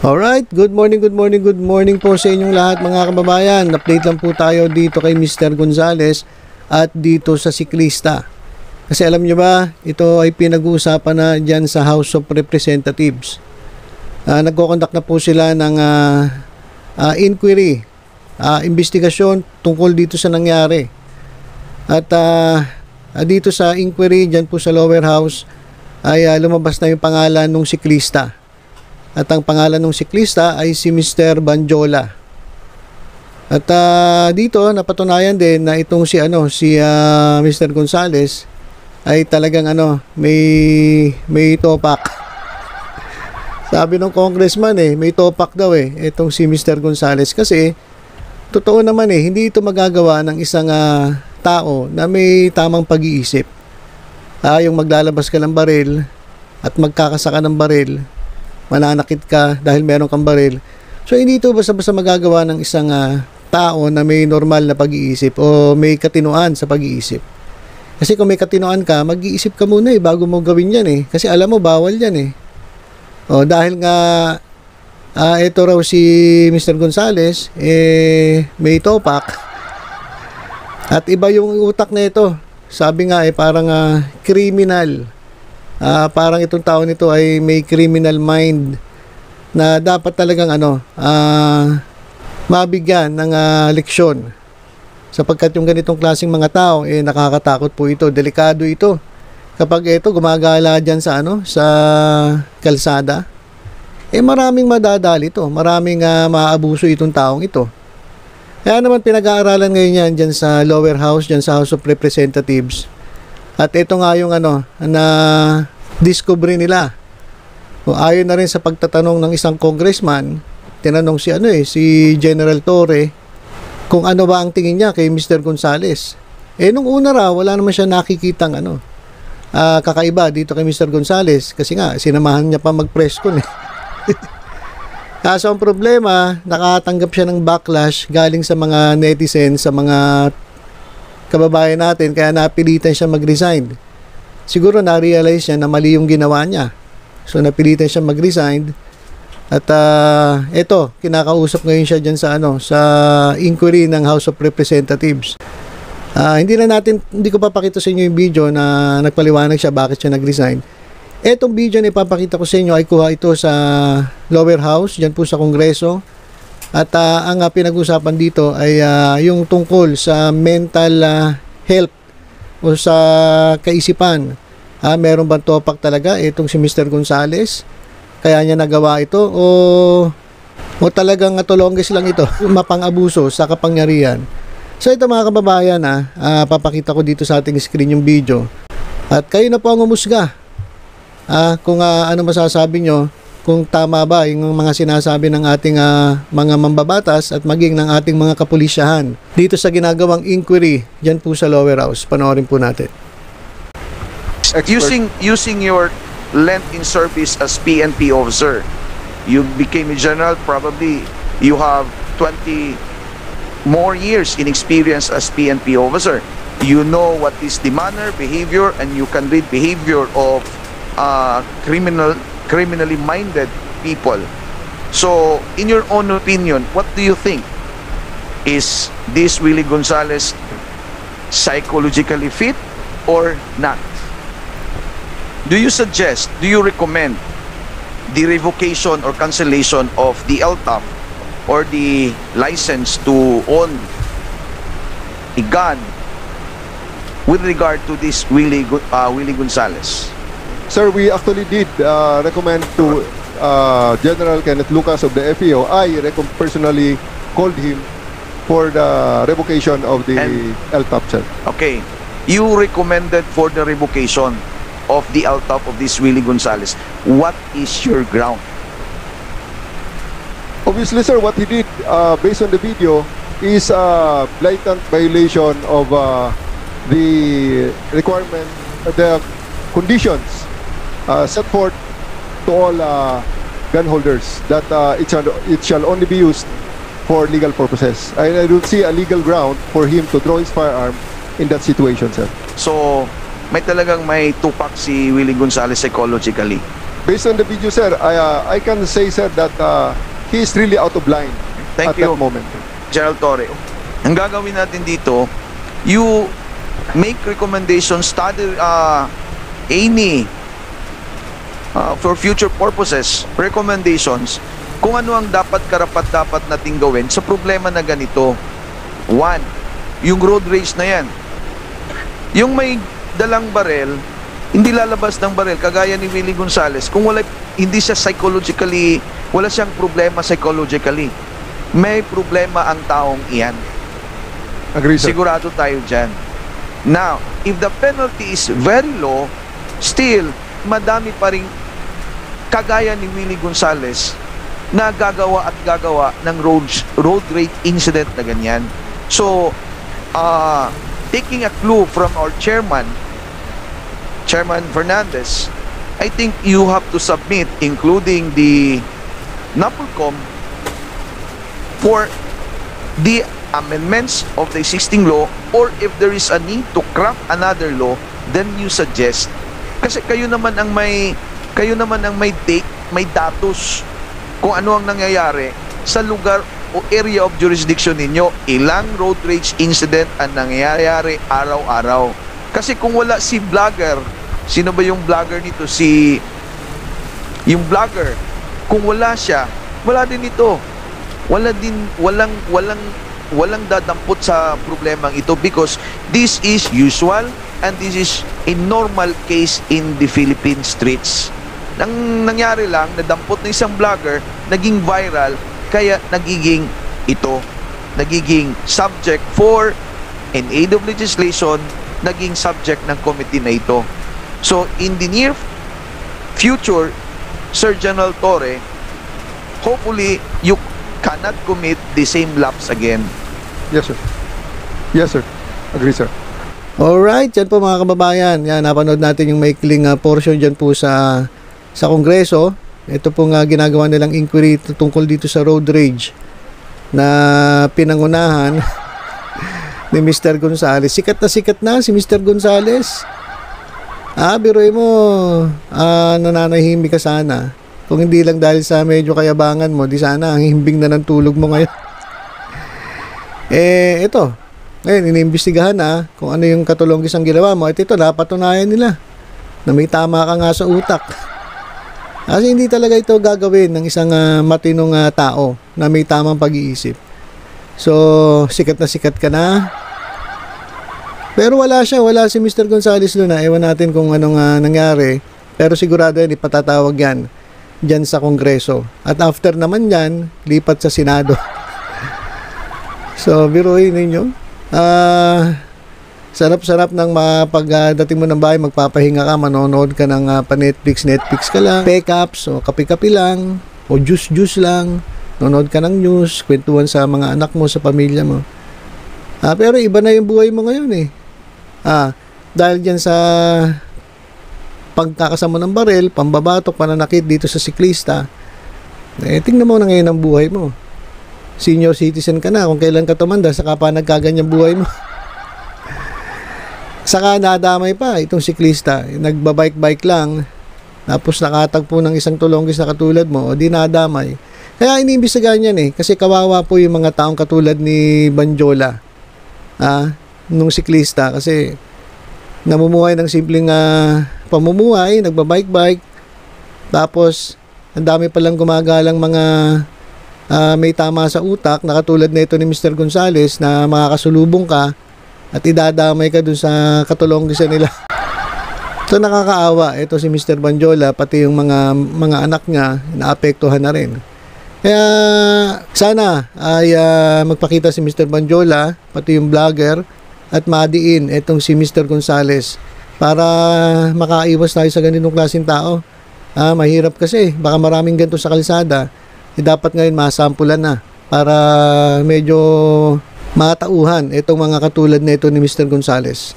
Alright, good morning po sa inyong lahat mga kababayan. Update lang po tayo dito kay Mr. Gonzales at dito sa siklista. Kasi alam nyo ba, ito ay pinag-uusapan na dyan sa House of Representatives. Nagko-conduct na po sila ng inquiry, investigasyon tungkol dito sa nangyari. At dito sa inquiry, dyan po sa lower house, ay lumabas na yung pangalan ng siklista. At ang pangalan ng siklista ay si Mr. Banjola. At dito napatunayan din na itong si Mr. Gonzales ay talagang may topak. Sabi ng congressman may topak daw itong si Mr. Gonzales kasi totoo naman hindi ito magagawa ng isang tao na may tamang pag-iisip. Yung maglalabas ka ng baril at magkakasaka ng baril, mananakit ka dahil meron kang baril. So hindi ito basta-basta magagawa ng isang tao na may normal na pag-iisip o may katinoan sa pag-iisip. Kasi kung may katinoan ka, mag-iisip ka muna bago mo gawin yan Kasi alam mo, bawal yan dahil nga ito raw si Mr. Gonzales may topak at iba yung utak na ito. Sabi nga parang criminal. Parang itong tao nito ay may criminal mind na dapat talagang mabigyan ng leksyon, sapagkat yung ganitong klaseng mga tao nakakatakot po ito, delikado ito kapag ito gumagala dyan sa sa kalsada. Maraming madadali ito, maraming maabuso itong taong ito. Kaya naman pinag-aaralan ngayon yan dyan sa lower house, dyan sa House of Representatives. At ito nga yung na discovery nila. Ayon na rin sa pagtatanong ng isang congressman, tinanong si General Torre kung ano ba ang tingin niya kay Mr. Gonzales. Nung una raw, wala naman siya nakikitang kakaiba dito kay Mr. Gonzales kasi nga sinamahan niya pa mag-press con Kaso ang problema, nakatanggap siya ng backlash galing sa mga netizens, sa mga kababayan natin, kaya napilitan siya mag-resign. Siguro na-realize niya na mali yung ginawa niya. So napilitan siya mag-resign. At eto, kinakausap ngayon siya dyan sa inquiry ng House of Representatives. Hindi ko papakita sa inyo yung video na nagpaliwanag siya bakit siya nag-resign. Etong video na ipapakita ko sa inyo ay kuha ito sa lower house, dyan po sa Kongreso. At ang pinag-usapan dito ay yung tungkol sa mental health o sa kaisipan. Meron bang topak talaga itong si Mr. Gonzales? Kaya niya nagawa ito o talagang tulonggis lang ito, mapang-abuso sa kapangyarihan. So ito mga kababayan, papakita ko dito sa ating screen yung video. At kayo na po ang umusga. Kung ano masasabi nyo, kung tama ba yung mga sinasabi ng ating mga mambabatas at maging ng ating mga kapulisyahan dito sa ginagawang inquiry dyan po sa lower house. Panoorin po natin. Using your length in service as PNP officer, you became a general, probably you have 20 more years in experience as PNP officer. You know what is the manner, behavior, and you can read behavior of criminally minded people. So, in your own opinion, what do you think? Is this Willie Gonzales psychologically fit or not? Do you recommend the revocation or cancellation of the LTAP or the license to own a gun with regard to this Willie Gonzales? Sir, we actually did recommend to General Kenneth Lucas of the FEO. I personally called him for the revocation of the LTAP, sir. Okay. You recommended for the revocation of the LTAP of this Willie Gonzales. What is your ground? Obviously, sir, what he did based on the video is a blatant violation of the requirement, the conditions set forth to all gun holders that it shall only be used for legal purposes. I don't see a legal ground for him to draw his firearm in that situation, sir. So, may talagang may tupak si Willie Gonzales psychologically. Based on the video, sir, I can say, sir, that he is really out of line Thank at you, that moment. Gerald Torre. Ang gagawin natin dito, you make recommendations, study any for future purposes, recommendations kung ano ang dapat karapat-dapat nating gawin sa problema na ganito. One, yung road rage na yan. Yung may dalang barel, hindi lalabas ng barel kagaya ni Willie Gonzales kung hindi siya psychologically, wala siyang problema psychologically. May problema ang taong iyan. Agree, sir. Sigurado tayo dyan. Now, if the penalty is very low, still, madami pa rin kagaya ni Willie Gonzales na gagawa ng road rage incident na ganyan. So, taking a clue from our Chairman Fernandez, I think you have to submit, including the NAPOLCOM, for the amendments of the existing law, or if there is a need to craft another law, then you suggest. Kasi kayo naman ang may date, may datos kung ano ang nangyayari sa lugar o area of jurisdiction ninyo. Ilang road rage incident ang nangyayari araw-araw. Kasi kung wala si vlogger, sino ba yung vlogger nito? Yung vlogger, kung wala siya, wala din ito. Walang dadampot sa problemang ito, because this is usual and this is a normal case in the Philippine streets. Nang nangyari lang, nadampot na isang vlogger, naging viral, kaya nagiging subject for in aid of legislation, naging subject ng committee na ito. So, in the near future, Sir General Torre, hopefully, you cannot commit the same lapse again. Yes, sir. Yes, sir. Agree, sir. Alright, yan po mga kababayan. Yan, napanood natin yung maikling portion dyan po sa Kongreso. Ito po nga ginagawa nilang inquiry tungkol dito sa road rage na pinangunahan ni Mr. Gonzales. Sikat na si Mr. Gonzales. Biruin mo, nananahimik ka sana. Kung hindi lang dahil sa medyo kayabangan mo, di sana ang himbing na ng tulog mo ngayon. Ito. Ngayon, iniimbestigahan na kung ano yung katulongis ang ginawa mo. At ito, napatunayan nila na may tama ka nga sa utak. Kasi hindi talaga ito gagawin ng isang matinong tao na may tamang pag-iisip. So, sikat ka na. Pero wala si Mr. Gonzales doon. Ewan natin kung anong nangyari. Pero sigurado yan, ipatatawag yan dyan sa Kongreso. At after naman yan, lipat sa Senado. So, biruin ninyo. Sarap-sarap ng pagdating mo ng bahay, magpapahinga ka, manonood ka ng pa-Netflix ka lang, pekaps, o kape-kape lang, o juice lang, nanonood ka ng news, kwentuhan sa mga anak mo, sa pamilya mo. Pero iba na yung buhay mo ngayon eh. Dahil dyan sa pagkakasama ng barel, pambabatok, pananakit dito sa siklista, tingnan mo na ngayon ang buhay mo. Senior citizen ka na, kung kailan ka tumanda, saka pa nagkaganyang buhay mo. Saka nadamay pa itong siklista, nagbabike lang, tapos nakatagpo ng isang tulonggis na katulad mo, o di nadamay. Kaya iniimbestigahan yan kasi kawawa po yung mga taong katulad ni Banjola, nung siklista, kasi namumuhay ng simpleng pamumuhay, nagbabike, tapos ang dami palang gumagalang mga may tama sa utak na katulad na ito ni Mr. Gonzales na makakasulubong ka at idadamay ka dun sa katulonggisan nila. So nakakaawa ito si Mr. Banjola, pati yung mga anak niya naapektuhan na rin. Kaya sana ay magpakita si Mr. Banjola, pati yung vlogger, at madiin itong si Mr. Gonzales para makaiwas tayo sa ganitong klaseng tao. Mahirap kasi, baka maraming ganito sa kalsada. Dapat ngayon masampulan na para medyo matauhan itong mga katulad na ito ni Mr. Gonzales.